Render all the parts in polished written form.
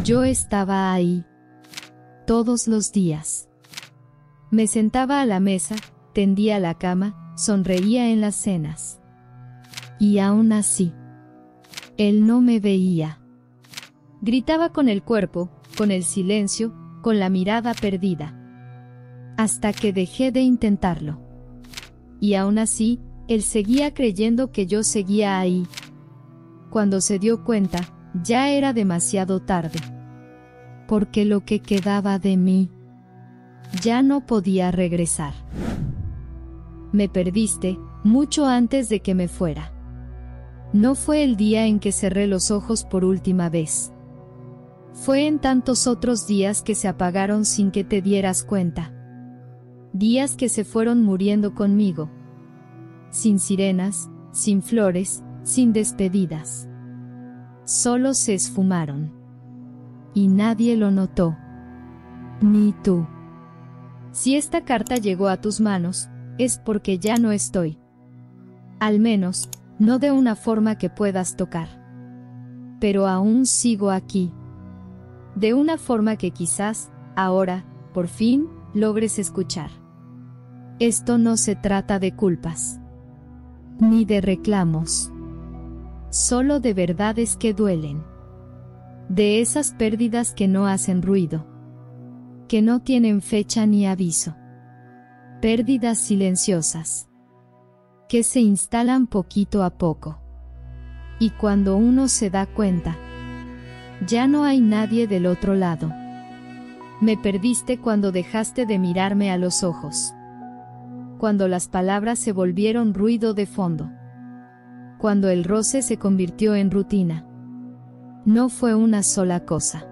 Yo estaba ahí. Todos los días. Me sentaba a la mesa, tendía la cama, sonreía en las cenas. Y aún así, él no me veía. Gritaba con el cuerpo, con el silencio, con la mirada perdida. Hasta que dejé de intentarlo. Y aún así, él seguía creyendo que yo seguía ahí. Cuando se dio cuenta, ya era demasiado tarde. Porque lo que quedaba de mí ya no podía regresar. Me perdiste mucho antes de que me fuera. No fue el día en que cerré los ojos por última vez. Fue en tantos otros días que se apagaron sin que te dieras cuenta. Días que se fueron muriendo conmigo. Sin sirenas, sin flores, sin despedidas. Solo se esfumaron. Y nadie lo notó. Ni tú. Si esta carta llegó a tus manos, es porque ya no estoy. Al menos, no de una forma que puedas tocar. Pero aún sigo aquí. De una forma que quizás, ahora, por fin, logres escuchar. Esto no se trata de culpas. Ni de reclamos. Solo de verdades que duelen. De esas pérdidas que no hacen ruido. Que no tienen fecha ni aviso. Pérdidas silenciosas. Que se instalan poquito a poco. Y cuando uno se da cuenta, ya no hay nadie del otro lado. Me perdiste cuando dejaste de mirarme a los ojos. Cuando las palabras se volvieron ruido de fondo. Cuando el roce se convirtió en rutina. No fue una sola cosa.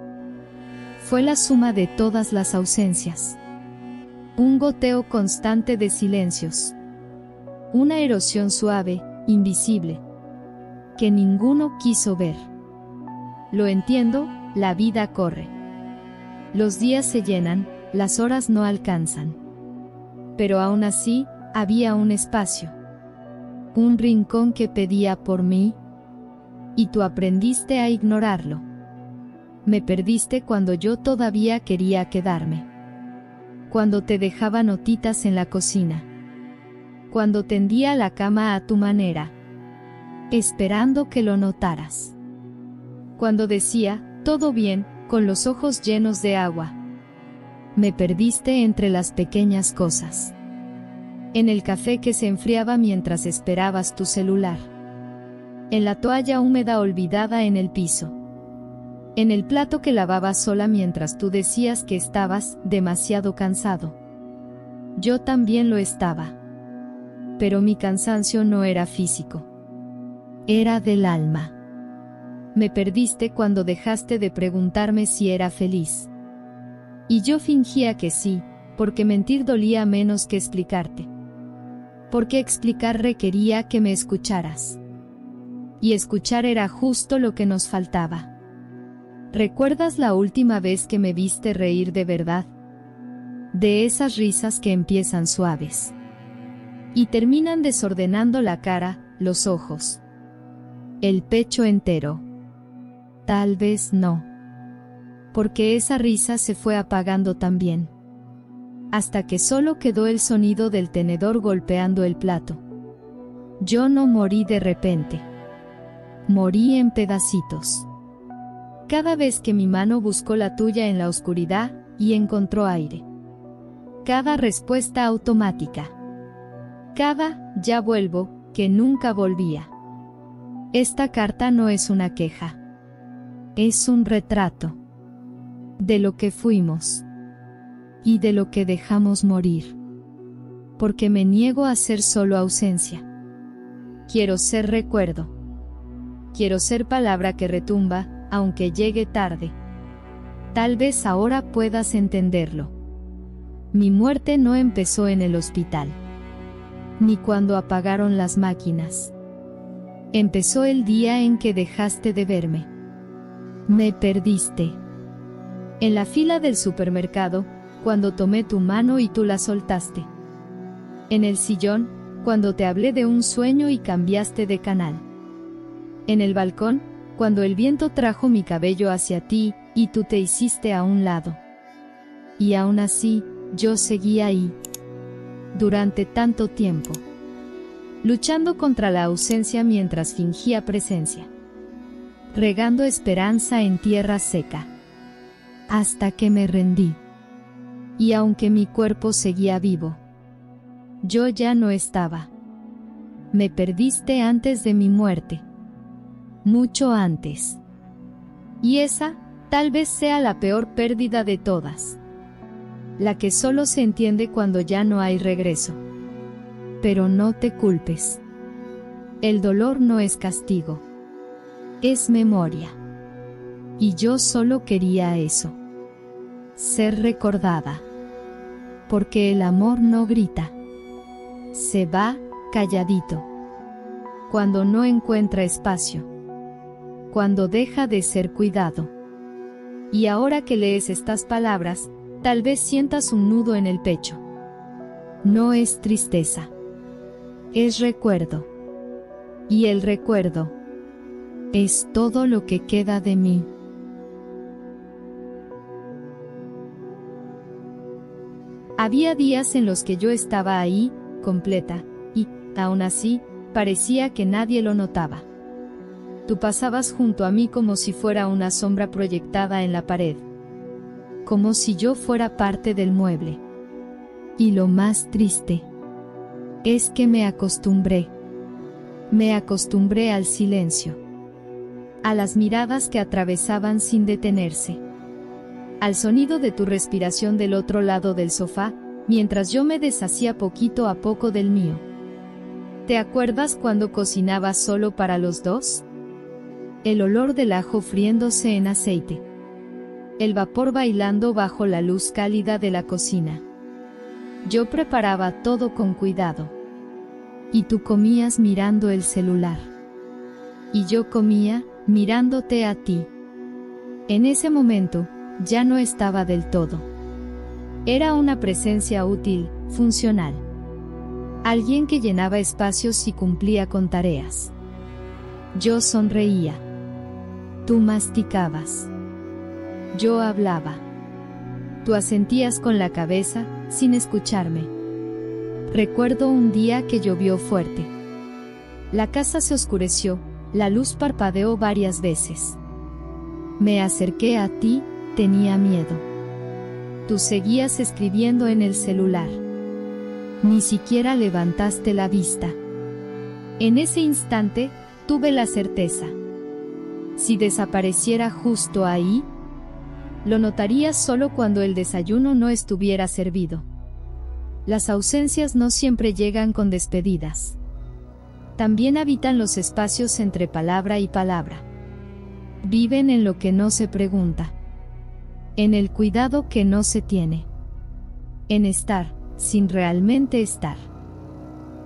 Fue la suma de todas las ausencias. Un goteo constante de silencios. Una erosión suave, invisible. Que ninguno quiso ver. Lo entiendo, la vida corre. Los días se llenan, las horas no alcanzan. Pero aún así, había un espacio. Un rincón que pedía por mí. Y tú aprendiste a ignorarlo. Me perdiste cuando yo todavía quería quedarme. Cuando te dejaba notitas en la cocina. Cuando tendía la cama a tu manera. Esperando que lo notaras. Cuando decía, todo bien, con los ojos llenos de agua. Me perdiste entre las pequeñas cosas. En el café que se enfriaba mientras esperabas tu celular. En la toalla húmeda olvidada en el piso. En el plato que lavabas sola mientras tú decías que estabas demasiado cansado. Yo también lo estaba. Pero mi cansancio no era físico. Era del alma. Me perdiste cuando dejaste de preguntarme si era feliz. Y yo fingía que sí, porque mentir dolía menos que explicarte. Porque explicar requería que me escucharas. Y escuchar era justo lo que nos faltaba. ¿Recuerdas la última vez que me viste reír de verdad? De esas risas que empiezan suaves. Y terminan desordenando la cara, los ojos. El pecho entero. Tal vez no. Porque esa risa se fue apagando también. Hasta que solo quedó el sonido del tenedor golpeando el plato. Yo no morí de repente. Morí en pedacitos. Cada vez que mi mano buscó la tuya en la oscuridad, y encontró aire. Cada respuesta automática. Cada, ya vuelvo, que nunca volvía. Esta carta no es una queja. Es un retrato. De lo que fuimos. Y de lo que dejamos morir. Porque me niego a ser solo ausencia. Quiero ser recuerdo. Quiero ser palabra que retumba, aunque llegue tarde. Tal vez ahora puedas entenderlo. Mi muerte no empezó en el hospital. Ni cuando apagaron las máquinas. Empezó el día en que dejaste de verme. Me perdiste. En la fila del supermercado, cuando tomé tu mano y tú la soltaste. En el sillón, cuando te hablé de un sueño y cambiaste de canal. En el balcón, cuando el viento trajo mi cabello hacia ti, y tú te hiciste a un lado. Y aún así, yo seguí ahí. Durante tanto tiempo. Luchando contra la ausencia mientras fingía presencia. Regando esperanza en tierra seca. Hasta que me rendí. Y aunque mi cuerpo seguía vivo, yo ya no estaba. Me perdiste antes de mi muerte. Mucho antes. Y esa, tal vez sea la peor pérdida de todas. La que solo se entiende cuando ya no hay regreso. Pero no te culpes. El dolor no es castigo. Es memoria. Y yo solo quería eso. Ser recordada. Porque el amor no grita. Se va, calladito. Cuando no encuentra espacio. Cuando deja de ser cuidado. Y ahora que lees estas palabras, tal vez sientas un nudo en el pecho. No es tristeza. Es recuerdo. Y el recuerdo es todo lo que queda de mí. Había días en los que yo estaba ahí, completa, y, aún así, parecía que nadie lo notaba. Tú pasabas junto a mí como si fuera una sombra proyectada en la pared. Como si yo fuera parte del mueble. Y lo más triste es que me acostumbré. Me acostumbré al silencio. A las miradas que atravesaban sin detenerse. Al sonido de tu respiración del otro lado del sofá, mientras yo me deshacía poquito a poco del mío. ¿Te acuerdas cuando cocinabas solo para los dos? El olor del ajo friéndose en aceite. El vapor bailando bajo la luz cálida de la cocina. Yo preparaba todo con cuidado. Y tú comías mirando el celular. Y yo comía, mirándote a ti. En ese momento, ya no estaba del todo. Era una presencia útil, funcional. Alguien que llenaba espacios y cumplía con tareas. Yo sonreía. Tú masticabas. Yo hablaba. Tú asentías con la cabeza, sin escucharme. Recuerdo un día que llovió fuerte. La casa se oscureció, la luz parpadeó varias veces. Me acerqué a ti, tenía miedo. Tú seguías escribiendo en el celular. Ni siquiera levantaste la vista. En ese instante, tuve la certeza. Si desapareciera justo ahí, lo notaría solo cuando el desayuno no estuviera servido. Las ausencias no siempre llegan con despedidas. También habitan los espacios entre palabra y palabra. Viven en lo que no se pregunta. En el cuidado que no se tiene. En estar, sin realmente estar.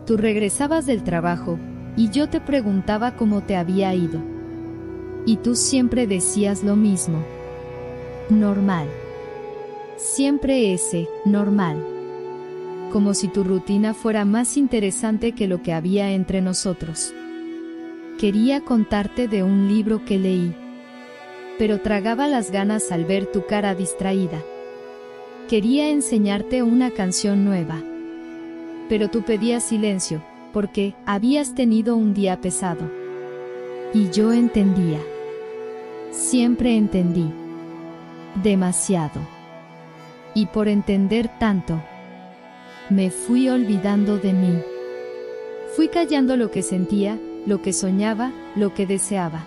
Tú regresabas del trabajo, y yo te preguntaba cómo te había ido. Y tú siempre decías lo mismo. Normal. Siempre ese, normal. Como si tu rutina fuera más interesante que lo que había entre nosotros. Quería contarte de un libro que leí. Pero tragaba las ganas al ver tu cara distraída. Quería enseñarte una canción nueva. Pero tú pedías silencio, porque habías tenido un día pesado. Y yo entendía. Siempre entendí. Demasiado. Y por entender tanto, me fui olvidando de mí. Fui callando lo que sentía, lo que soñaba, lo que deseaba.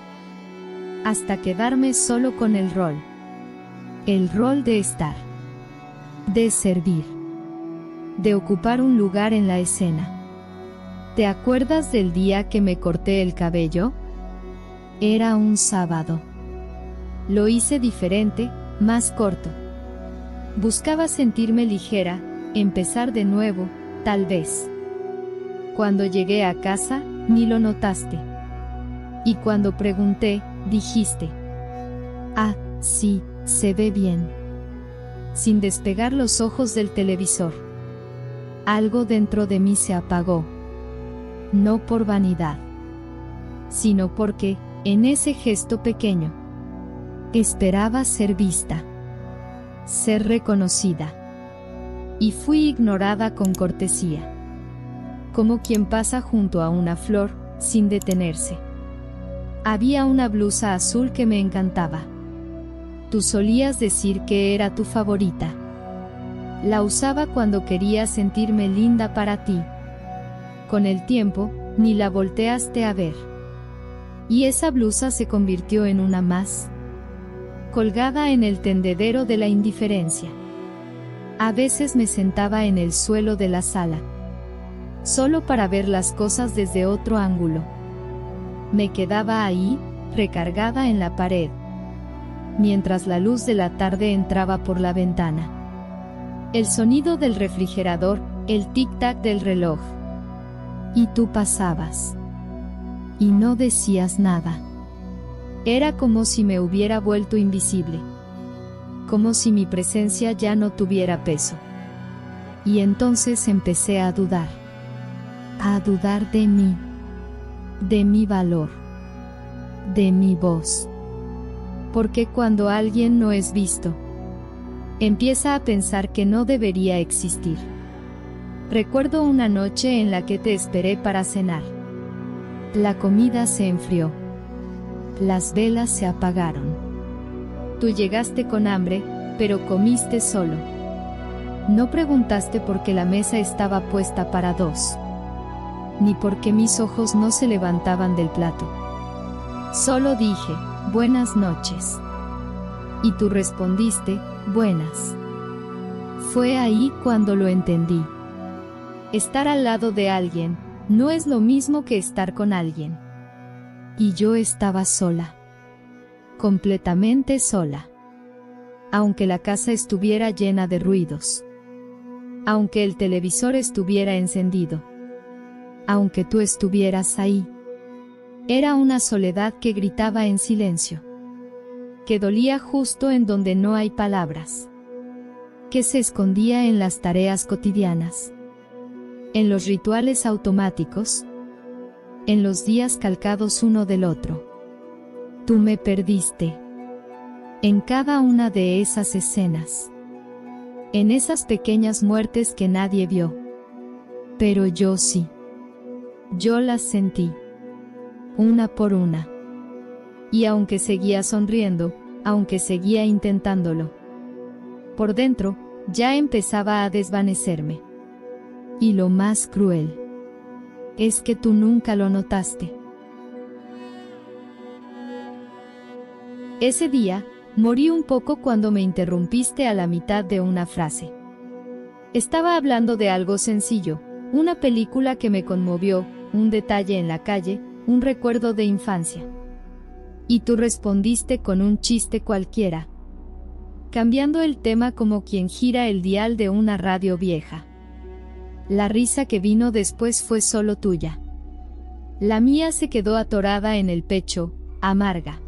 Hasta quedarme solo con el rol. El rol de estar. De servir. De ocupar un lugar en la escena. ¿Te acuerdas del día que me corté el cabello? Era un sábado. Lo hice diferente, más corto. Buscaba sentirme ligera, empezar de nuevo, tal vez. Cuando llegué a casa, ni lo notaste. Y cuando pregunté, dijiste: ah, sí, se ve bien. Sin despegar los ojos del televisor. Algo dentro de mí se apagó. No por vanidad, sino porque, en ese gesto pequeño, Esperaba ser vista, ser reconocida, y fui ignorada con cortesía, como quien pasa junto a una flor, sin detenerse. Había una blusa azul que me encantaba. Tú solías decir que era tu favorita. La usaba cuando quería sentirme linda para ti. Con el tiempo, ni la volteaste a ver. Y esa blusa se convirtió en una más, colgada en el tendedero de la indiferencia. A veces me sentaba en el suelo de la sala, solo para ver las cosas desde otro ángulo. Me quedaba ahí, recargada en la pared, mientras la luz de la tarde entraba por la ventana. El sonido del refrigerador, el tic-tac del reloj. Y tú pasabas. Y no decías nada. Era como si me hubiera vuelto invisible. Como si mi presencia ya no tuviera peso. Y entonces empecé a dudar. A dudar de mí. De mi valor. De mi voz. Porque cuando alguien no es visto, empieza a pensar que no debería existir. Recuerdo una noche en la que te esperé para cenar. La comida se enfrió. Las velas se apagaron. Tú llegaste con hambre, pero comiste solo. No preguntaste por qué la mesa estaba puesta para dos, ni por qué mis ojos no se levantaban del plato. Solo dije, buenas noches. Y tú respondiste, buenas. Fue ahí cuando lo entendí. Estar al lado de alguien no es lo mismo que estar con alguien. Y yo estaba sola. Completamente sola. Aunque la casa estuviera llena de ruidos. Aunque el televisor estuviera encendido. Aunque tú estuvieras ahí. Era una soledad que gritaba en silencio. Que dolía justo en donde no hay palabras. Que se escondía en las tareas cotidianas. En los rituales automáticos. En los días calcados uno del otro. Tú me perdiste. En cada una de esas escenas. En esas pequeñas muertes que nadie vio. Pero yo sí. Yo las sentí. Una por una. Y aunque seguía sonriendo, aunque seguía intentándolo, por dentro, ya empezaba a desvanecerme. Y lo más cruel es que tú nunca lo notaste. Ese día, morí un poco cuando me interrumpiste a la mitad de una frase. Estaba hablando de algo sencillo, una película que me conmovió, un detalle en la calle, un recuerdo de infancia. Y tú respondiste con un chiste cualquiera, cambiando el tema como quien gira el dial de una radio vieja. La risa que vino después fue solo tuya. La mía se quedó atorada en el pecho, amarga.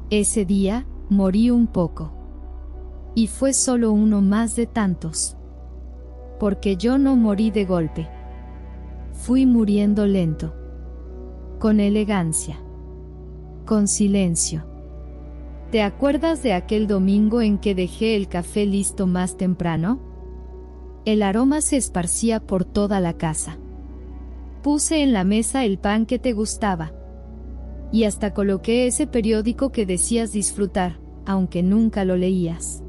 Ese día, morí un poco. Y fue solo uno más de tantos. Porque yo no morí de golpe. Fui muriendo lento. Con elegancia. Con silencio. ¿Te acuerdas de aquel domingo en que dejé el café listo más temprano? El aroma se esparcía por toda la casa. Puse en la mesa el pan que te gustaba. Y hasta coloqué ese periódico que decías disfrutar, aunque nunca lo leías.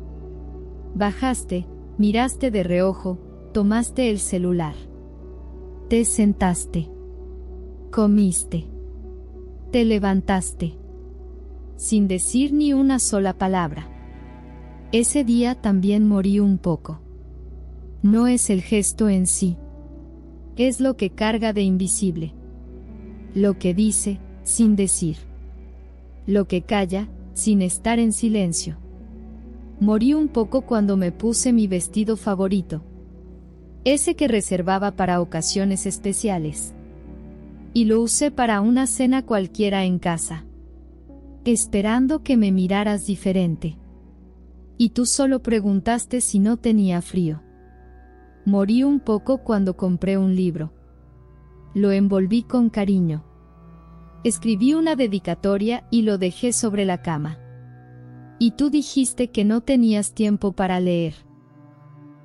Bajaste, miraste de reojo, tomaste el celular. Te sentaste. Comiste. Te levantaste. Sin decir ni una sola palabra. Ese día también morí un poco. No es el gesto en sí. Es lo que carga de invisible. Lo que dice, sin decir. Lo que calla, sin estar en silencio. Morí un poco cuando me puse mi vestido favorito. Ese que reservaba para ocasiones especiales. Y lo usé para una cena cualquiera en casa. Esperando que me miraras diferente. Y tú solo preguntaste si no tenía frío. Morí un poco cuando compré un libro. Lo envolví con cariño. Escribí una dedicatoria y lo dejé sobre la cama. Y tú dijiste que no tenías tiempo para leer.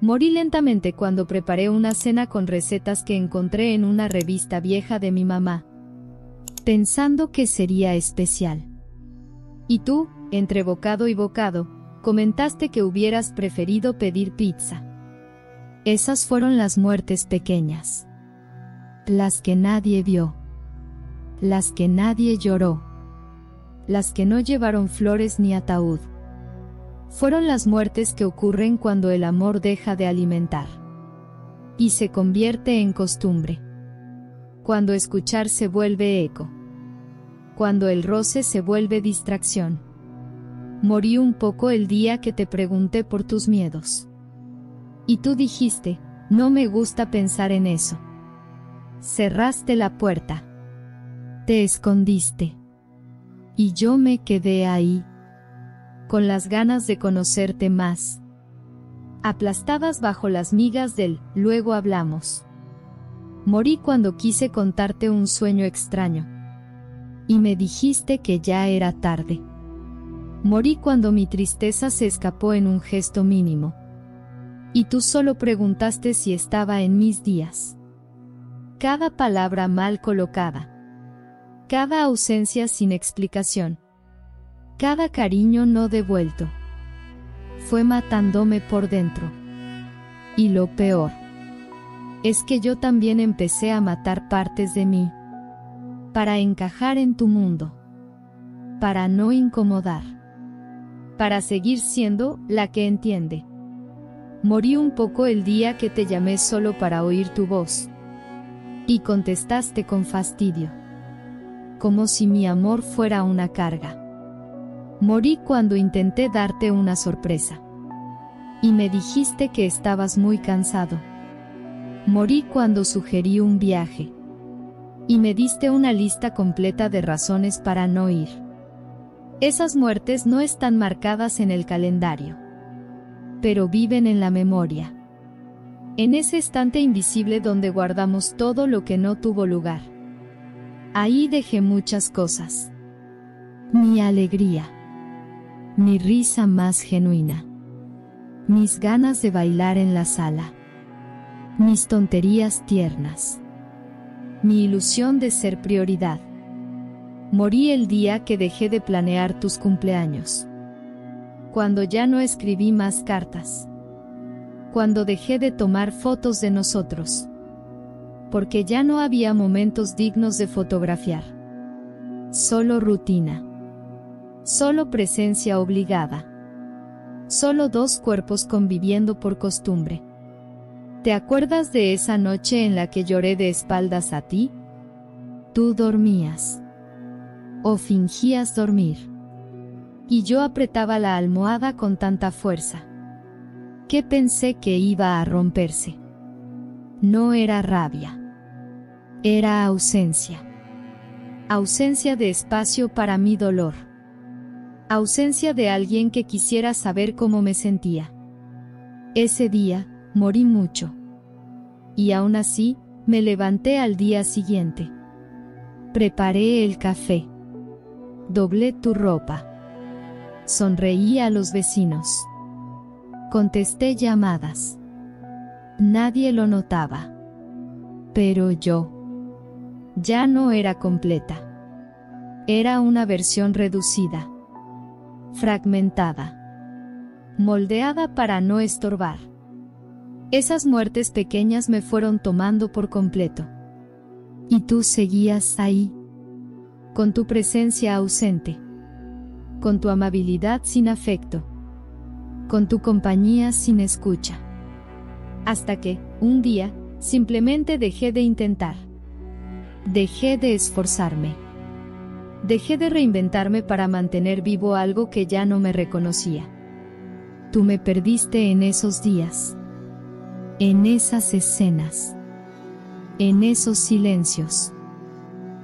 Morí lentamente cuando preparé una cena con recetas que encontré en una revista vieja de mi mamá, pensando que sería especial. Y tú, entre bocado y bocado, comentaste que hubieras preferido pedir pizza. Esas fueron las muertes pequeñas. Las que nadie vio. Las que nadie lloró. Las que no llevaron flores ni ataúd. Fueron las muertes que ocurren cuando el amor deja de alimentar y se convierte en costumbre. Cuando escuchar se vuelve eco. Cuando el roce se vuelve distracción. Morí un poco el día que te pregunté por tus miedos. Y tú dijiste, no me gusta pensar en eso. Cerraste la puerta. Te escondiste. Y yo me quedé ahí, con las ganas de conocerte más. Aplastadas bajo las migas del luego hablamos. Morí cuando quise contarte un sueño extraño. Y me dijiste que ya era tarde. Morí cuando mi tristeza se escapó en un gesto mínimo. Y tú solo preguntaste si estaba en mis días. Cada palabra mal colocada. Cada ausencia sin explicación. Cada cariño no devuelto. Fue matándome por dentro. Y lo peor es que yo también empecé a matar partes de mí. Para encajar en tu mundo. Para no incomodar. Para seguir siendo la que entiende. Morí un poco el día que te llamé solo para oír tu voz. Y contestaste con fastidio. Como si mi amor fuera una carga. Morí cuando intenté darte una sorpresa. Y me dijiste que estabas muy cansado. Morí cuando sugerí un viaje. Y me diste una lista completa de razones para no ir. Esas muertes no están marcadas en el calendario. Pero viven en la memoria. En ese estante invisible donde guardamos todo lo que no tuvo lugar. Ahí dejé muchas cosas. Mi alegría. Mi risa más genuina. Mis ganas de bailar en la sala. Mis tonterías tiernas. Mi ilusión de ser prioridad. Morí el día que dejé de planear tus cumpleaños. Cuando ya no escribí más cartas. Cuando dejé de tomar fotos de nosotros. Porque ya no había momentos dignos de fotografiar. Solo rutina. Solo presencia obligada. Solo dos cuerpos conviviendo por costumbre. ¿Te acuerdas de esa noche en la que lloré de espaldas a ti? Tú dormías. O fingías dormir. Y yo apretaba la almohada con tanta fuerza. Que pensé que iba a romperse. No era rabia. Era ausencia. Ausencia de espacio para mi dolor. Ausencia de alguien que quisiera saber cómo me sentía. Ese día, morí mucho. Y aún así, me levanté al día siguiente. Preparé el café. Doblé tu ropa. Sonreí a los vecinos. Contesté llamadas. Nadie lo notaba. Pero yo. Ya no era completa. Era una versión reducida. Fragmentada. Moldeada para no estorbar. Esas muertes pequeñas me fueron tomando por completo. Y tú seguías ahí. Con tu presencia ausente. Con tu amabilidad sin afecto. Con tu compañía sin escucha. Hasta que, un día, simplemente dejé de intentar. Dejé de esforzarme. Dejé de reinventarme para mantener vivo algo que ya no me reconocía. Tú me perdiste en esos días. En esas escenas. En esos silencios.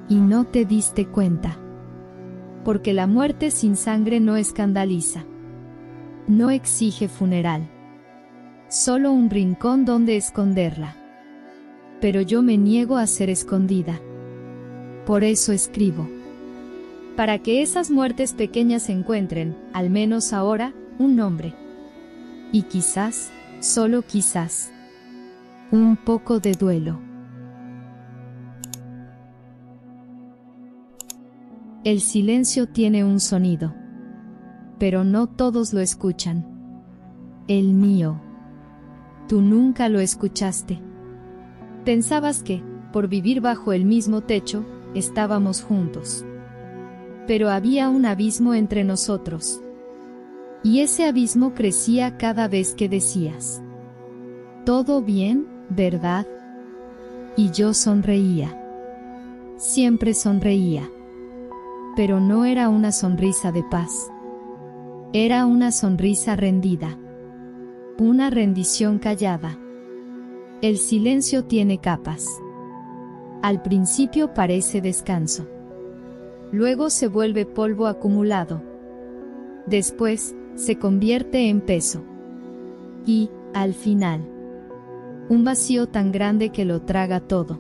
Y no te diste cuenta. Porque la muerte sin sangre no escandaliza. No exige funeral. Solo un rincón donde esconderla. Pero yo me niego a ser escondida. Por eso escribo. para que esas muertes pequeñas encuentren, al menos ahora, un nombre. Y quizás, solo quizás, un poco de duelo. El silencio tiene un sonido, pero no todos lo escuchan. El mío. Tú nunca lo escuchaste. Pensabas que, por vivir bajo el mismo techo, estábamos juntos. Pero había un abismo entre nosotros. Y ese abismo crecía cada vez que decías: «Todo bien, ¿verdad?». Y yo sonreía. Siempre sonreía. Pero no era una sonrisa de paz. Era una sonrisa rendida. Una rendición callada. El silencio tiene capas. Al principio parece descanso. Luego se vuelve polvo acumulado. Después, se convierte en peso. Y, al final, un vacío tan grande que lo traga todo.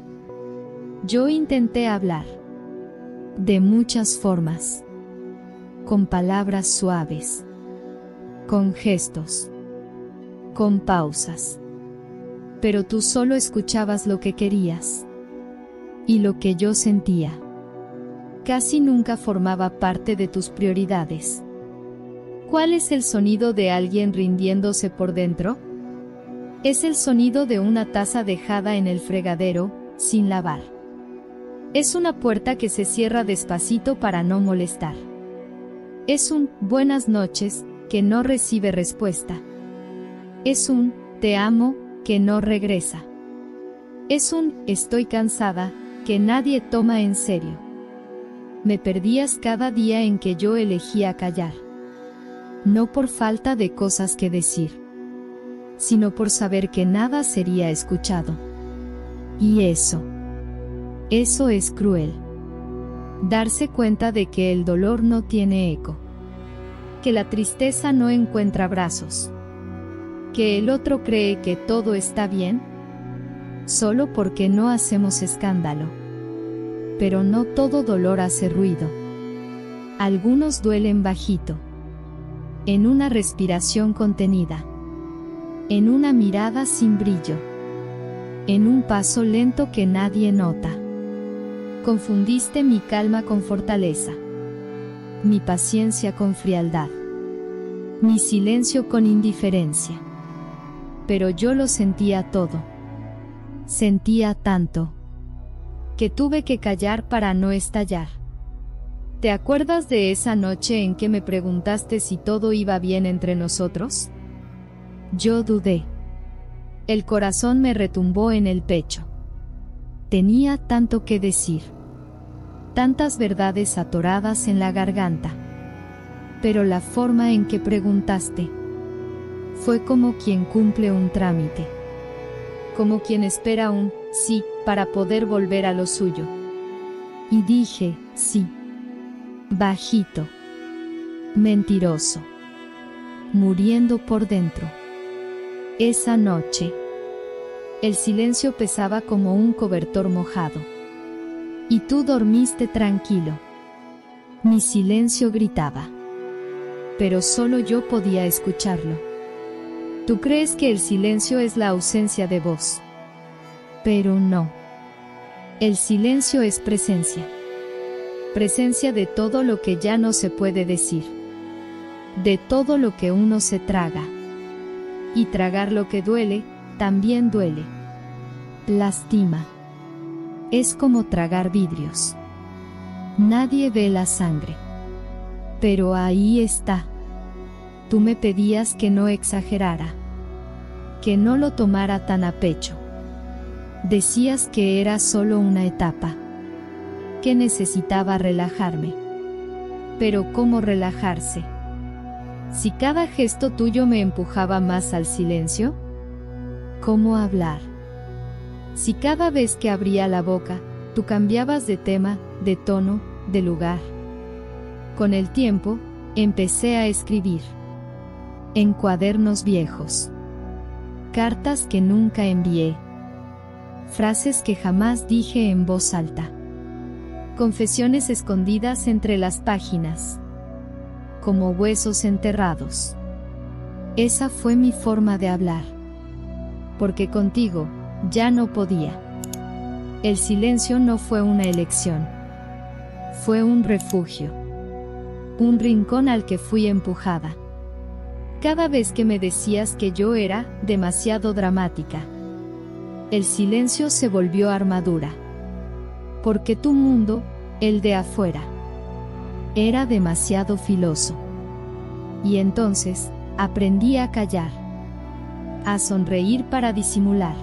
Yo intenté hablar. De muchas formas. Con palabras suaves. Con gestos. Con pausas. Pero tú solo escuchabas lo que querías. Y lo que yo sentía. Casi nunca formaba parte de tus prioridades. ¿Cuál es el sonido de alguien rindiéndose por dentro? Es el sonido de una taza dejada en el fregadero, sin lavar. Es una puerta que se cierra despacito para no molestar. Es un «buenas noches» que no recibe respuesta. Es un «te amo» que no regresa. Es un «estoy cansada» que nadie toma en serio. Me perdías cada día en que yo elegía callar. No por falta de cosas que decir, sino por saber que nada sería escuchado. Y eso es cruel. Darse cuenta de que el dolor no tiene eco. Que la tristeza no encuentra brazos. Que el otro cree que todo está bien, solo porque no hacemos escándalo. Pero no todo dolor hace ruido. Algunos duelen bajito. En una respiración contenida. En una mirada sin brillo. En un paso lento que nadie nota. Confundiste mi calma con fortaleza. Mi paciencia con frialdad. Mi silencio con indiferencia. Pero yo lo sentía todo. Sentía tanto. Que tuve que callar para no estallar. ¿Te acuerdas de esa noche en que me preguntaste si todo iba bien entre nosotros? Yo dudé. El corazón me retumbó en el pecho. Tenía tanto que decir. Tantas verdades atoradas en la garganta. Pero la forma en que preguntaste fue como quien cumple un trámite. Como quien espera un sí para poder volver a lo suyo. Y dije sí. Bajito. Mentiroso. Muriendo por dentro. Esa noche, el silencio pesaba como un cobertor mojado. Y tú dormiste tranquilo. Mi silencio gritaba. Pero solo yo podía escucharlo. Tú crees que el silencio es la ausencia de voz. Pero no. El silencio es presencia. Presencia de todo lo que ya no se puede decir. De todo lo que uno se traga. Y tragar lo que duele, también duele. Lastima. Es como tragar vidrios. Nadie ve la sangre. Pero ahí está. Tú me pedías que no exagerara. Que no lo tomara tan a pecho. Decías que era solo una etapa. Que necesitaba relajarme. Pero ¿cómo relajarse? Si cada gesto tuyo me empujaba más al silencio. ¿Cómo hablar? Si cada vez que abría la boca, tú cambiabas de tema, de tono, de lugar. Con el tiempo, empecé a escribir. En cuadernos viejos. Cartas que nunca envié. Frases que jamás dije en voz alta. confesiones escondidas entre las páginas, como huesos enterrados. Esa fue mi forma de hablar. Porque contigo, ya no podía. El silencio no fue una elección. Fue un refugio. Un rincón al que fui empujada. Cada vez que me decías que yo era demasiado dramática, el silencio se volvió armadura. Porque tu mundo, el de afuera, era demasiado filoso. Y entonces, aprendí a callar, a sonreír para disimular,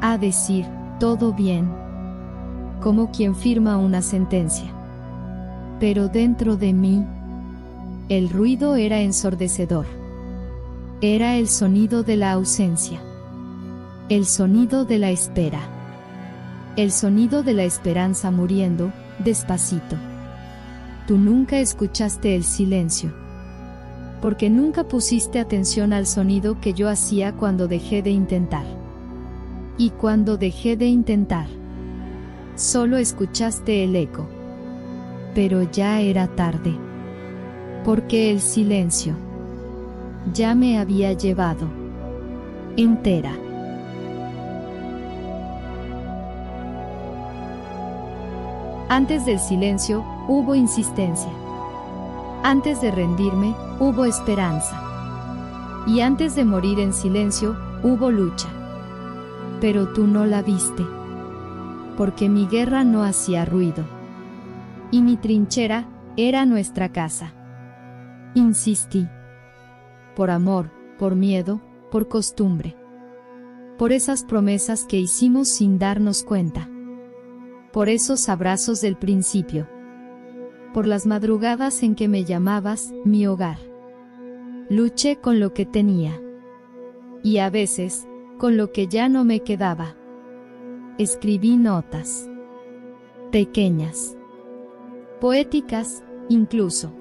a decir, todo bien, como quien firma una sentencia. Pero dentro de mí, el ruido era ensordecedor. Era el sonido de la ausencia. El sonido de la espera. El sonido de la esperanza muriendo, despacito. Tú nunca escuchaste el silencio. Porque nunca pusiste atención al sonido que yo hacía cuando dejé de intentar. Y cuando dejé de intentar, solo escuchaste el eco. Pero ya era tarde. Porque el silencio ya me había llevado entera. Antes del silencio, hubo insistencia. Antes de rendirme, hubo esperanza. Y antes de morir en silencio, hubo lucha. Pero tú no la viste. Porque mi guerra no hacía ruido. Y mi trinchera era nuestra casa. Insistí. Por amor, por miedo, por costumbre. Por esas promesas que hicimos sin darnos cuenta. Por esos abrazos del principio. Por las madrugadas en que me llamabas mi hogar. Luché con lo que tenía. Y a veces, con lo que ya no me quedaba. Escribí notas. Pequeñas. Poéticas, incluso.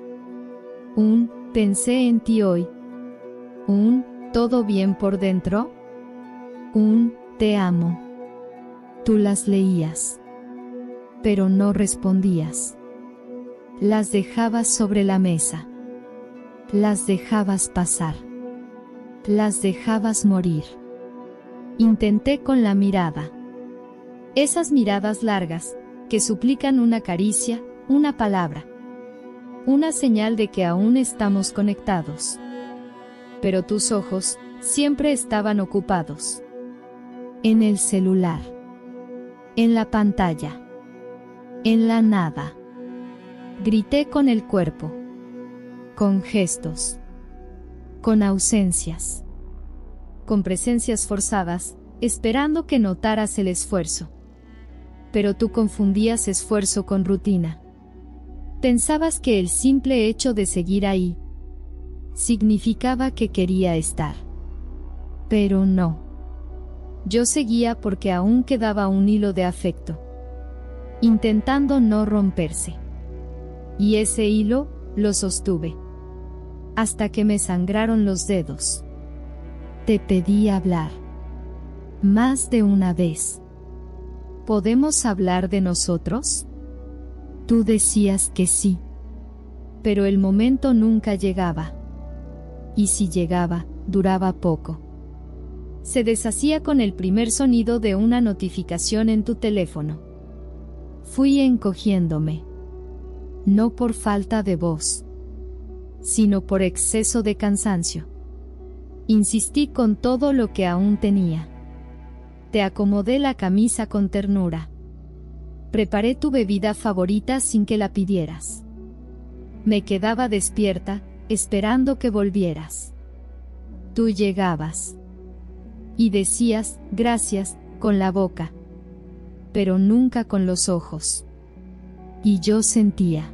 Pensé en ti hoy. ¿Todo bien por dentro? Te amo. Tú las leías. Pero no respondías. Las dejabas sobre la mesa. Las dejabas pasar. Las dejabas morir. Intenté con la mirada. Esas miradas largas, que suplican una caricia, una palabra. Una señal de que aún estamos conectados. Pero tus ojos, siempre estaban ocupados. En el celular. En la pantalla. En la nada. Grité con el cuerpo. Con gestos. Con ausencias. Con presencias forzadas, esperando que notaras el esfuerzo. Pero tú confundías esfuerzo con rutina. Pensabas que el simple hecho de seguir ahí significaba que quería estar. Pero no. Yo seguía porque aún quedaba un hilo de afecto, intentando no romperse. Y ese hilo, lo sostuve. Hasta que me sangraron los dedos. Te pedí hablar. Más de una vez. ¿Podemos hablar de nosotros? Tú decías que sí. Pero el momento nunca llegaba. Y si llegaba, duraba poco. Se deshacía con el primer sonido de una notificación en tu teléfono. Fui encogiéndome. No por falta de voz, sino por exceso de cansancio. Insistí con todo lo que aún tenía. Te acomodé la camisa con ternura. Preparé tu bebida favorita sin que la pidieras. Me quedaba despierta, esperando que volvieras. Tú llegabas. Y decías, gracias, con la boca. Pero nunca con los ojos. Y yo sentía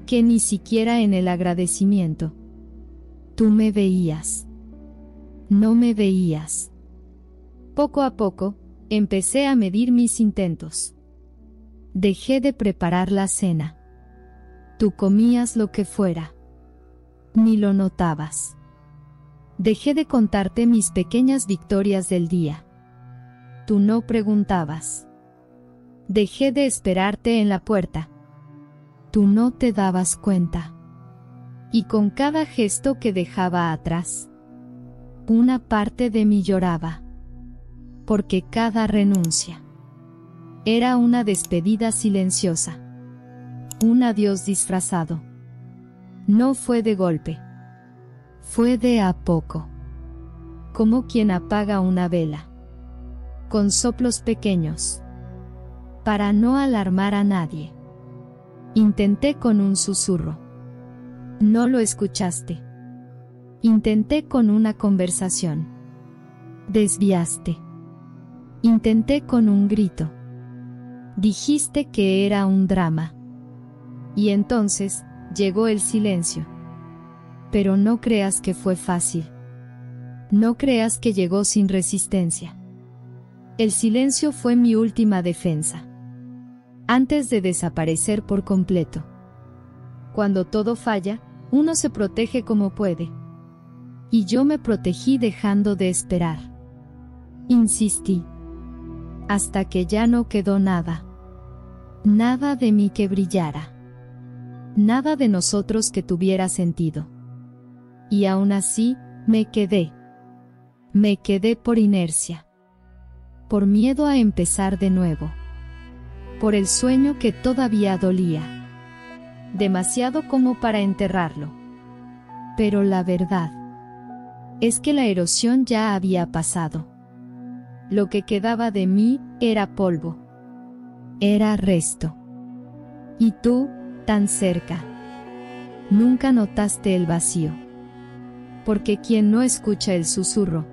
que ni siquiera en el agradecimiento tú me veías. No me veías. Poco a poco, empecé a medir mis intentos. Dejé de preparar la cena. Tú comías lo que fuera. Ni lo notabas. Dejé de contarte mis pequeñas victorias del día. Tú no preguntabas. Dejé de esperarte en la puerta. Tú no te dabas cuenta. Y con cada gesto que dejaba atrás, una parte de mí lloraba. Porque cada renuncia era una despedida silenciosa. Un adiós disfrazado. No fue de golpe. Fue de a poco. Como quien apaga una vela. Con soplos pequeños. Para no alarmar a nadie. Intenté con un susurro. No lo escuchaste. Intenté con una conversación. Desviaste. Intenté con un grito. Dijiste que era un drama. Y entonces, llegó el silencio. Pero no creas que fue fácil. No creas que llegó sin resistencia. El silencio fue mi última defensa. Antes de desaparecer por completo. Cuando todo falla, uno se protege como puede. Y yo me protegí dejando de esperar. Insistí. Hasta que ya no quedó nada. Nada de mí que brillara. Nada de nosotros que tuviera sentido. Y aún así, me quedé. Me quedé por inercia. Por miedo a empezar de nuevo. Por el sueño que todavía dolía. Demasiado como para enterrarlo. Pero la verdad es que la erosión ya había pasado. Lo que quedaba de mí era polvo. Era resto. Y tú, tan cerca. Nunca notaste el vacío. Porque quien no escucha el susurro,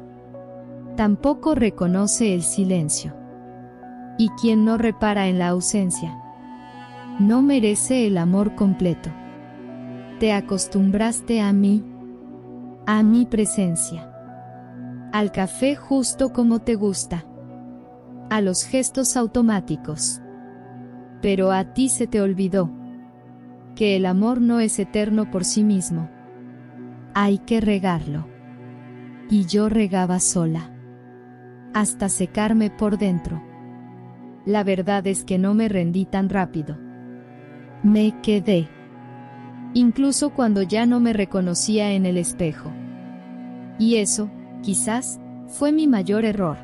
tampoco reconoce el silencio. Y quien no repara en la ausencia, no merece el amor completo. Te acostumbraste a mí, a mi presencia. Al café justo como te gusta. A los gestos automáticos. Pero a ti se te olvidó que el amor no es eterno por sí mismo. Hay que regarlo. Y yo regaba sola. Hasta secarme por dentro. La verdad es que no me rendí tan rápido. Me quedé. Incluso cuando ya no me reconocía en el espejo. Y eso, quizás, fue mi mayor error.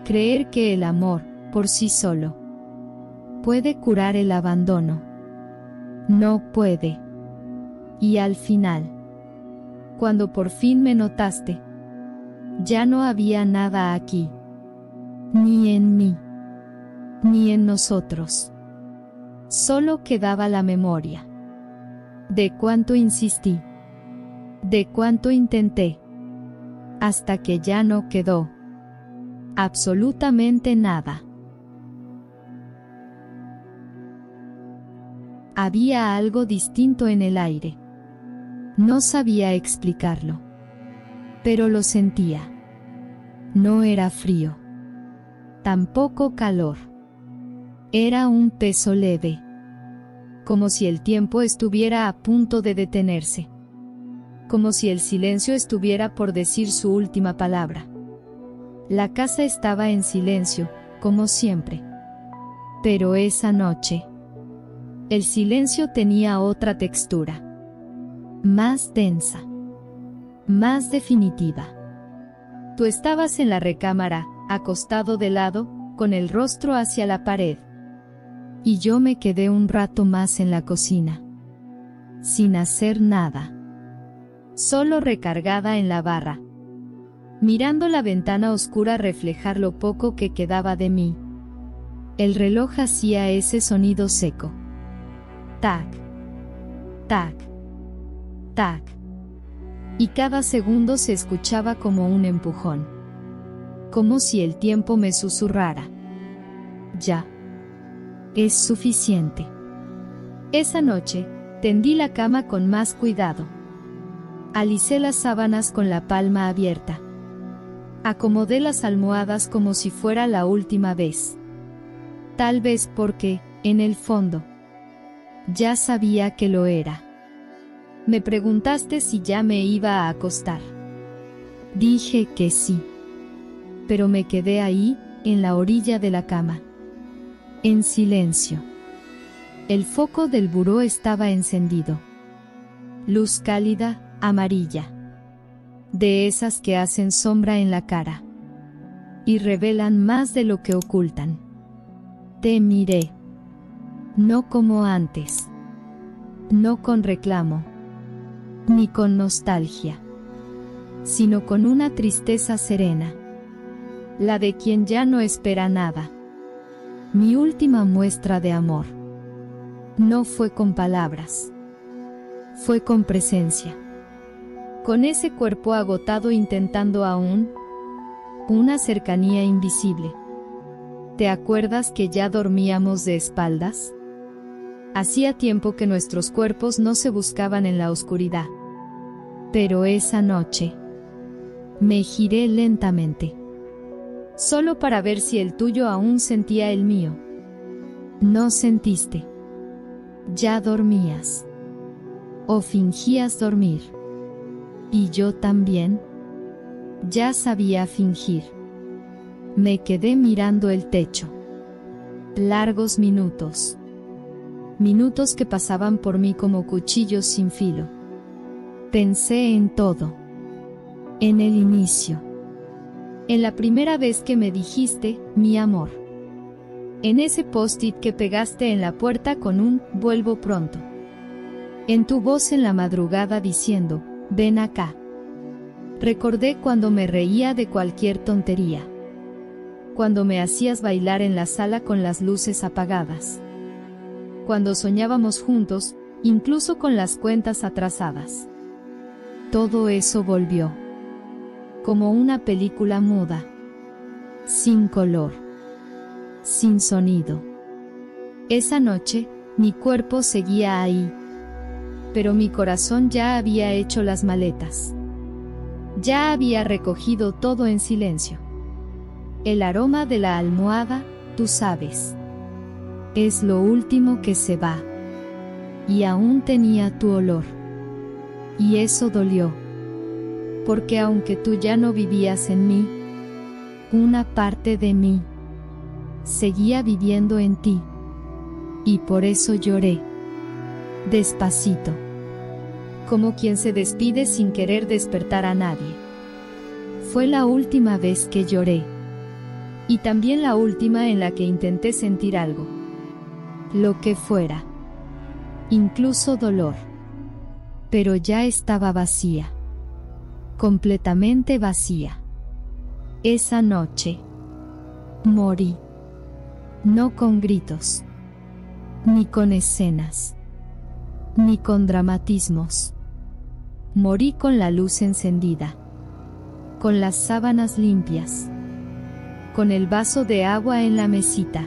Creer que el amor, por sí solo, puede curar el abandono. No puede. Y al final, cuando por fin me notaste, ya no había nada aquí. Ni en mí. Ni en nosotros. Solo quedaba la memoria. De cuánto insistí. De cuánto intenté. Hasta que ya no quedó absolutamente nada. Había algo distinto en el aire. No sabía explicarlo. Pero lo sentía. No era frío. Tampoco calor. Era un peso leve. Como si el tiempo estuviera a punto de detenerse. Como si el silencio estuviera por decir su última palabra. La casa estaba en silencio, como siempre. Pero esa noche, el silencio tenía otra textura. Más densa. Más definitiva. Tú estabas en la recámara, acostado de lado, con el rostro hacia la pared. Y yo me quedé un rato más en la cocina. Sin hacer nada. Solo recargada en la barra. Mirando la ventana oscura reflejar lo poco que quedaba de mí. El reloj hacía ese sonido seco. Tac. Tac. Tac. Y cada segundo se escuchaba como un empujón. Como si el tiempo me susurrara. Ya. Es suficiente. Esa noche, tendí la cama con más cuidado. Alicé las sábanas con la palma abierta. Acomodé las almohadas como si fuera la última vez. Tal vez porque, en el fondo, ya sabía que lo era. Me preguntaste si ya me iba a acostar. Dije que sí. Pero me quedé ahí, en la orilla de la cama. En silencio. El foco del buró estaba encendido. Luz cálida, amarilla. De esas que hacen sombra en la cara. Y revelan más de lo que ocultan. Te miré. No como antes. No con reclamo. Ni con nostalgia. Sino con una tristeza serena. La de quien ya no espera nada. Mi última muestra de amor. No fue con palabras. Fue con presencia. Con ese cuerpo agotado intentando aún una cercanía invisible. ¿Te acuerdas que ya dormíamos de espaldas? Hacía tiempo que nuestros cuerpos no se buscaban en la oscuridad. Pero esa noche me giré lentamente. Solo para ver si el tuyo aún sentía el mío. No sentiste. Ya dormías. O fingías dormir. Y yo también. Ya sabía fingir. Me quedé mirando el techo. Largos minutos. Minutos que pasaban por mí como cuchillos sin filo. Pensé en todo. En el inicio. En la primera vez que me dijiste, mi amor. En ese post-it que pegaste en la puerta con un "vuelvo pronto". En tu voz en la madrugada diciendo, ven acá. Recordé cuando me reía de cualquier tontería. Cuando me hacías bailar en la sala con las luces apagadas. Cuando soñábamos juntos, incluso con las cuentas atrasadas. Todo eso volvió. Como una película muda. Sin color. Sin sonido. Esa noche, mi cuerpo seguía ahí. Pero mi corazón ya había hecho las maletas. Ya había recogido todo en silencio. El aroma de la almohada, tú sabes. Es lo último que se va. Y aún tenía tu olor. Y eso dolió. Porque aunque tú ya no vivías en mí, una parte de mí seguía viviendo en ti. Y por eso lloré. Despacito. Como quien se despide sin querer despertar a nadie. Fue la última vez que lloré. Y también la última en la que intenté sentir algo. Lo que fuera. Incluso dolor. Pero ya estaba vacía. Completamente vacía. Esa noche. Morí. No con gritos. Ni con escenas. Ni con dramatismos. Morí con la luz encendida. Con las sábanas limpias. Con el vaso de agua en la mesita.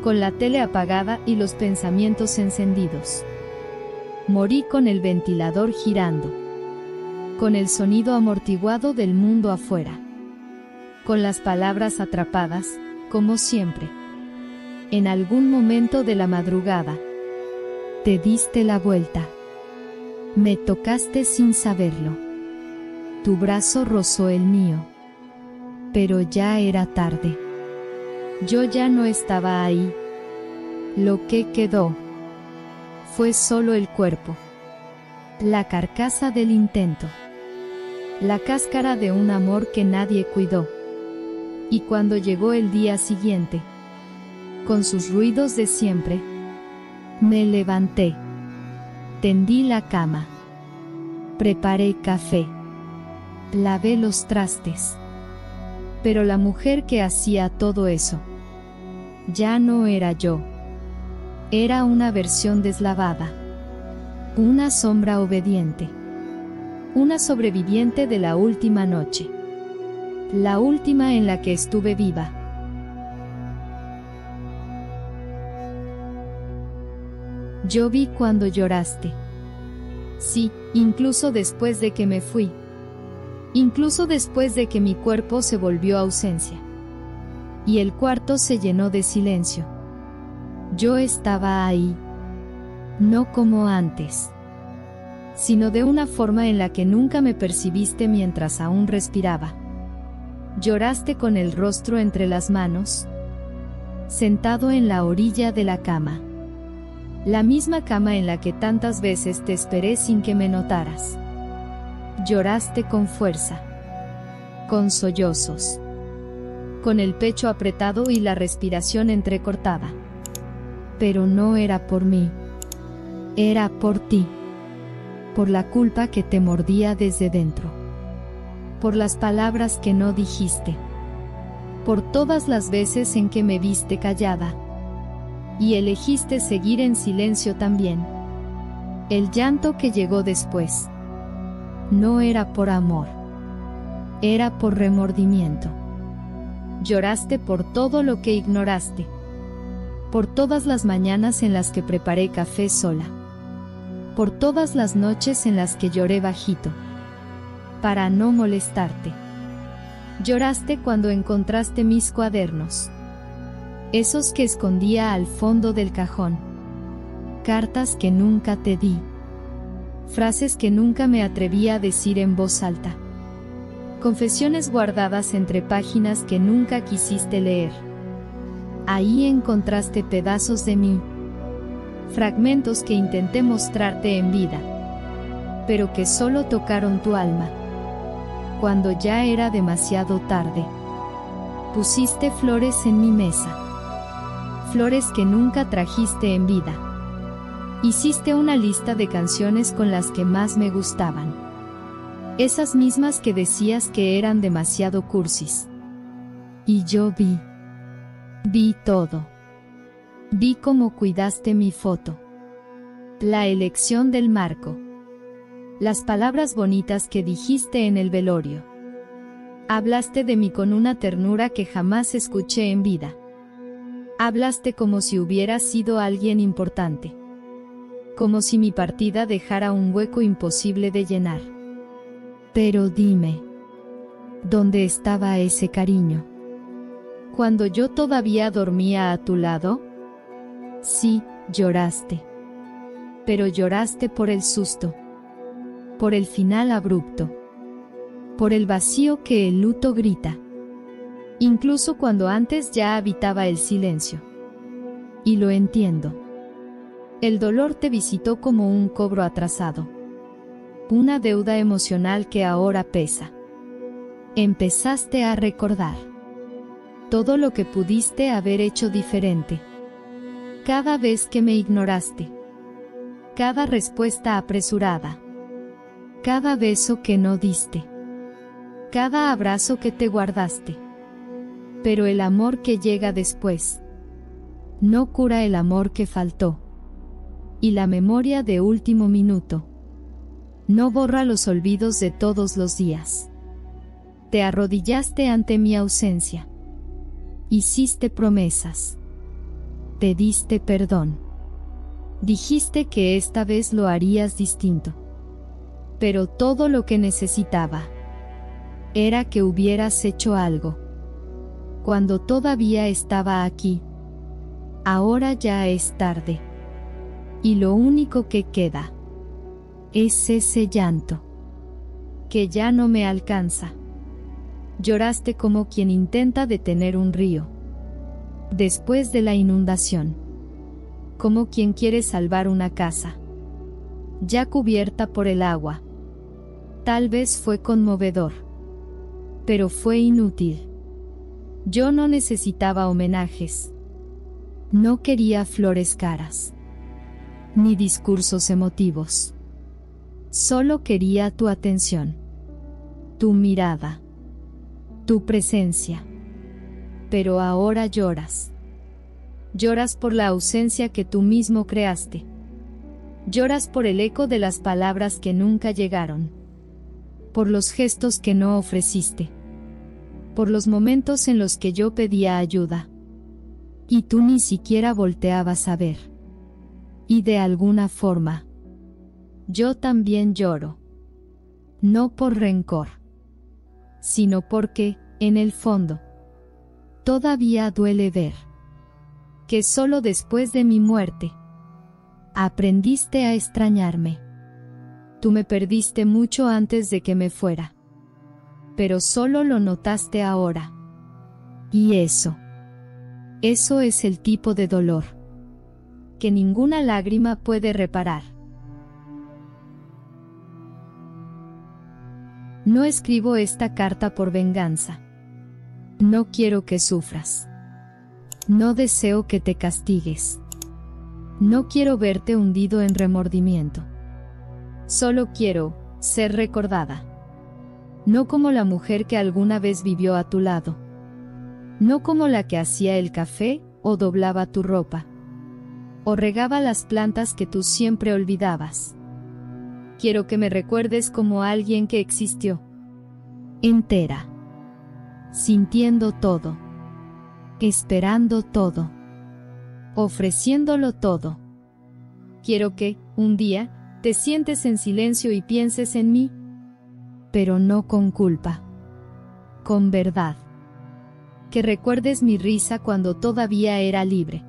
Con la tele apagada y los pensamientos encendidos. Morí con el ventilador girando. Con el sonido amortiguado del mundo afuera. Con las palabras atrapadas, como siempre. En algún momento de la madrugada. Te diste la vuelta. Me tocaste sin saberlo. Tu brazo rozó el mío. Pero ya era tarde. Yo ya no estaba ahí. Lo que quedó fue solo el cuerpo. La carcasa del intento. La cáscara de un amor que nadie cuidó. Y cuando llegó el día siguiente, con sus ruidos de siempre, me levanté. Tendí la cama. Preparé café. Lavé los trastes. Pero la mujer que hacía todo eso ya no era yo. Era una versión deslavada. Una sombra obediente. Una sobreviviente de la última noche. La última en la que estuve viva. Yo vi cuando lloraste. Sí, incluso después de que me fui. Incluso después de que mi cuerpo se volvió ausencia. Y el cuarto se llenó de silencio. Yo estaba ahí. No como antes. Sino de una forma en la que nunca me percibiste mientras aún respiraba. Lloraste con el rostro entre las manos. sentado en la orilla de la cama. La misma cama en la que tantas veces te esperé sin que me notaras. Lloraste con fuerza, con sollozos, con el pecho apretado y la respiración entrecortada. Pero no era por mí, era por ti, por la culpa que te mordía desde dentro, por las palabras que no dijiste, por todas las veces en que me viste callada y elegiste seguir en silencio también. El llanto que llegó después no era por amor, era por remordimiento. Lloraste por todo lo que ignoraste, por todas las mañanas en las que preparé café sola, por todas las noches en las que lloré bajito, para no molestarte. Lloraste cuando encontraste mis cuadernos, esos que escondía al fondo del cajón, cartas que nunca te di, frases que nunca me atreví a decir en voz alta, confesiones guardadas entre páginas que nunca quisiste leer. Ahí encontraste pedazos de mí, fragmentos que intenté mostrarte en vida, pero que solo tocaron tu alma. Cuando ya era demasiado tarde, pusiste flores en mi mesa, flores que nunca trajiste en vida. Hiciste una lista de canciones con las que más me gustaban, esas mismas que decías que eran demasiado cursis. Y yo vi todo. Vi cómo cuidaste mi foto, la elección del marco, las palabras bonitas que dijiste en el velorio. Hablaste de mí con una ternura que jamás escuché en vida. Hablaste como si hubiera sido alguien importante, como si mi partida dejara un hueco imposible de llenar. Pero dime, ¿dónde estaba ese cariño? Cuando yo todavía dormía a tu lado. Sí, lloraste. Pero lloraste por el susto, por el final abrupto, por el vacío que el luto grita, incluso cuando antes ya habitaba el silencio. Y lo entiendo. El dolor te visitó como un cobro atrasado, una deuda emocional que ahora pesa. Empezaste a recordar todo lo que pudiste haber hecho diferente. Cada vez que me ignoraste, cada respuesta apresurada, cada beso que no diste, cada abrazo que te guardaste. Pero el amor que llega después no cura el amor que faltó, y la memoria de último minuto no borra los olvidos de todos los días. Te arrodillaste ante mi ausencia, hiciste promesas, pediste perdón, dijiste que esta vez lo harías distinto. Pero todo lo que necesitaba era que hubieras hecho algo, cuando todavía estaba aquí. Ahora ya es tarde, y lo único que queda es ese llanto, que ya no me alcanza. Lloraste como quien intenta detener un río después de la inundación, como quien quiere salvar una casa ya cubierta por el agua. Tal vez fue conmovedor, pero fue inútil. Yo no necesitaba homenajes, no quería flores caras, ni discursos emotivos. Solo quería tu atención, tu mirada, tu presencia. Pero ahora lloras. Lloras por la ausencia que tú mismo creaste. Lloras por el eco de las palabras que nunca llegaron, por los gestos que no ofreciste, por los momentos en los que yo pedía ayuda y tú ni siquiera volteabas a ver. Y de alguna forma, yo también lloro. No por rencor, sino porque, en el fondo, todavía duele ver que solo después de mi muerte aprendiste a extrañarme. Tú me perdiste mucho antes de que me fuera, pero solo lo notaste ahora. Y eso Eso es el tipo de dolor que ninguna lágrima puede reparar. No escribo esta carta por venganza. No quiero que sufras. No deseo que te castigues. No quiero verte hundido en remordimiento. Solo quiero ser recordada. No como la mujer que alguna vez vivió a tu lado. No como la que hacía el café, o doblaba tu ropa, o regaba las plantas que tú siempre olvidabas. Quiero que me recuerdes como alguien que existió. Entera. Sintiendo todo. Esperando todo. Ofreciéndolo todo. Quiero que, un día, te sientes en silencio y pienses en mí, pero no con culpa. Con verdad. Que recuerdes mi risa cuando todavía era libre.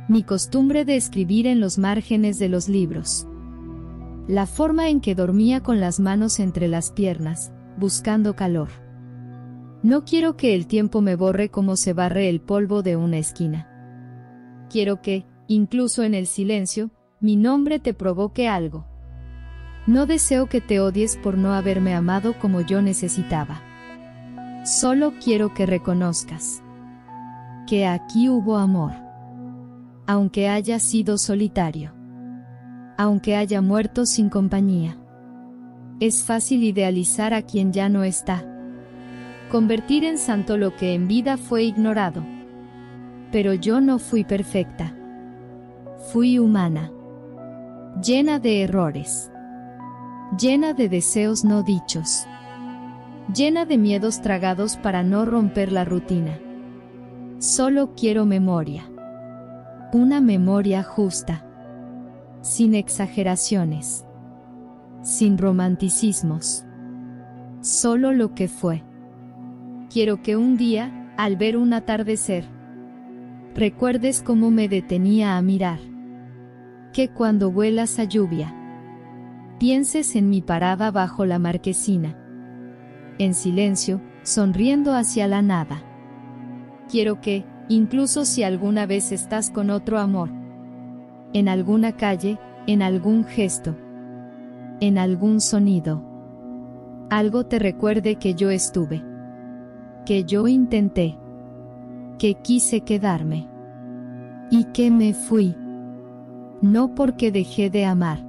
Mi costumbre de escribir en los márgenes de los libros. La forma en que dormía con las manos entre las piernas, buscando calor. No quiero que el tiempo me borre como se barre el polvo de una esquina. Quiero que, incluso en el silencio, mi nombre te provoque algo. No deseo que te odies por no haberme amado como yo necesitaba. Solo quiero que reconozcas que aquí hubo amor. Aunque haya sido solitario. Aunque haya muerto sin compañía. Es fácil idealizar a quien ya no está. Convertir en santo lo que en vida fue ignorado. Pero yo no fui perfecta. Fui humana. Llena de errores. Llena de deseos no dichos. Llena de miedos tragados para no romper la rutina. Solo quiero memoria. Una memoria justa. Sin exageraciones. Sin romanticismos. Solo lo que fue. Quiero que un día, al ver un atardecer, recuerdes cómo me detenía a mirar. Que cuando vuelas a lluvia, pienses en mi parada bajo la marquesina. En silencio, sonriendo hacia la nada. Quiero que, incluso si alguna vez estás con otro amor, en alguna calle, en algún gesto, en algún sonido, algo te recuerde que yo estuve, que yo intenté, que quise quedarme, y que me fui, no porque dejé de amar,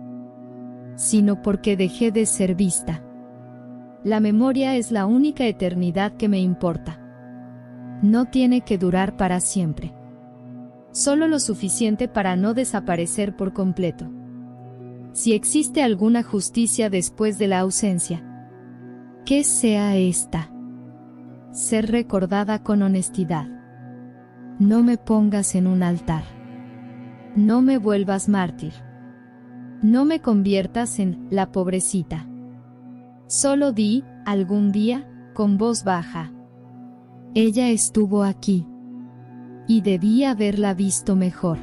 sino porque dejé de ser vista. La memoria es la única eternidad que me importa. No tiene que durar para siempre. Solo lo suficiente para no desaparecer por completo. Si existe alguna justicia después de la ausencia, que sea esta. Ser recordada con honestidad. No me pongas en un altar. No me vuelvas mártir. No me conviertas en la pobrecita. Solo di, algún día, con voz baja. Ella estuvo aquí. Y debí haberla visto mejor.